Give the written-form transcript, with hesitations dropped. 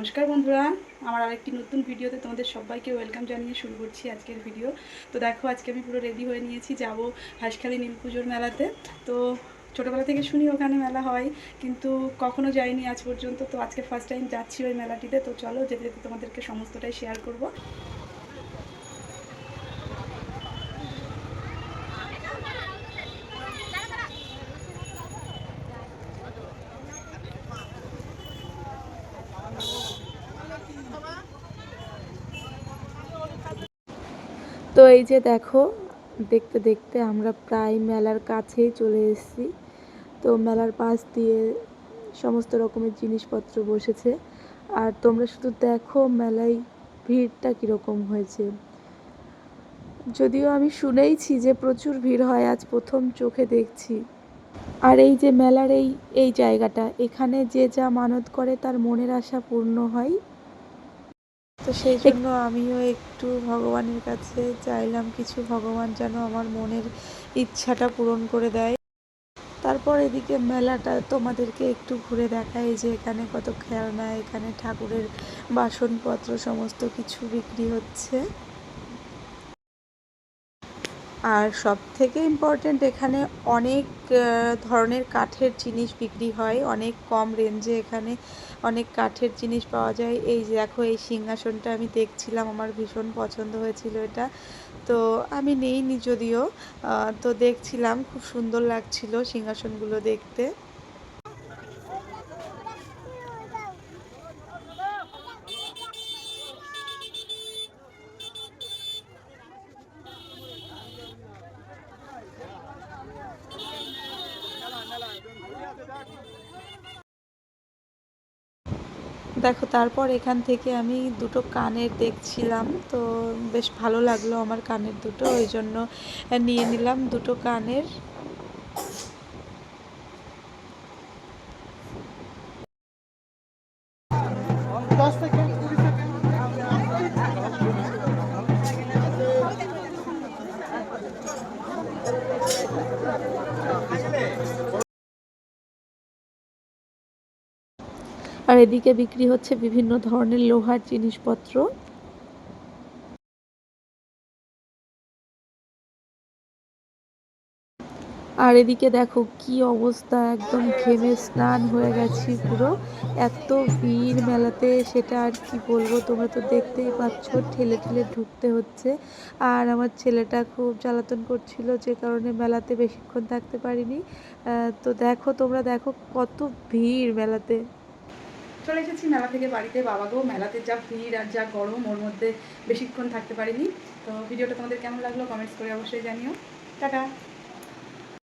নমস্কার বন্ধুরা, আমার আরেকটি নতুন ভিডিওতে তোমাদের সবাইকে ওয়েলকাম জানিয়ে শুরু করছি আজকের ভিডিও। তো দেখো, আজকে আমি পুরো রেডি হয়ে নিয়েছি, যাব হাঁসখালি নীল পুজোর মেলাতে। তো ছোটোবেলা থেকে শুনি ওখানে মেলা হয়, কিন্তু কখনো যাইনি আজ পর্যন্ত। তো আজকে ফার্স্ট টাইম যাচ্ছি ওই মেলাটিতে। তো চলো, যেতে যেতে তোমাদেরকে সমস্তটাই শেয়ার করব। তো এই যে দেখো, দেখতে দেখতে আমরা প্রায় মেলার কাছেই চলে এসেছি। তো মেলার পাশ দিয়ে সমস্ত রকমের জিনিসপত্র বসেছে। আর তোমরা শুধু দেখো মেলায় ভিড়টা কীরকম হয়েছে। যদিও আমি শুনেইছি যে প্রচুর ভিড় হয়, আজ প্রথম চোখে দেখছি। আর এই যে মেলার এই জায়গাটা, এখানে যে যা মানত করে তার মনের আশা পূর্ণ হয়। তো সেই জন্য আমিও একটু ভগবানের কাছে চাইলাম কিছু, ভগবান যেন আমার মনের ইচ্ছাটা পূরণ করে দেয়। তারপর এদিকে মেলাটা তোমাদেরকে একটু ঘুরে দেখাই, যে এখানে কত খেলনা, এখানে ঠাকুরের বাসনপত্র সমস্ত কিছু বিক্রি হচ্ছে। আর সব থেকে ইম্পর্ট্যান্ট, এখানে অনেক ধরনের কাঠের জিনিস বিক্রি হয়, অনেক কম রেঞ্জে এখানে অনেক কাঠের জিনিস পাওয়া যায়। এই যে দেখো, এই সিংহাসনটা আমি দেখছিলাম, আমার ভীষণ পছন্দ হয়েছিল এটা। তো আমি নেইনি যদিও, তো দেখছিলাম, খুব সুন্দর লাগছিল সিংহাসনগুলো দেখতে। দেখো, তারপর এখান থেকে আমি দুটো কানের দেখছিলাম, তো বেশ ভালো লাগলো আমার কানের দুটো, ওই জন্য নিয়ে নিলাম দুটো কানের। আর এদিকে বিক্রি হচ্ছে বিভিন্ন ধরনের লোহার জিনিসপত্র। আর এদিকে দেখো কি অবস্থা, একদম ঘেমে স্নান হয়ে গেছি পুরো। এত ভিড় মেলাতে, সেটা আর কি বলবো, তোমরা তো দেখতেই পাচ্ছ, ঠেলে ঠেলে ঢুকতে হচ্ছে। আর আমার ছেলেটা খুব জ্বালাতন করছিল, যে কারণে মেলাতে বেশিক্ষণ থাকতে পারিনি। তো দেখো, তোমরা দেখো কত ভিড় মেলাতে। চলে এসেছি মেলা থেকে বাড়িতে। বাবাকেও, মেলাতে যা ভিড় আর যা গরম, ওর মধ্যে বেশিক্ষণ থাকতে পারিনি। তো ভিডিওটা তোমাদের কেমন লাগলো কমেন্টস করে অবশ্যই জানিও। টাটা।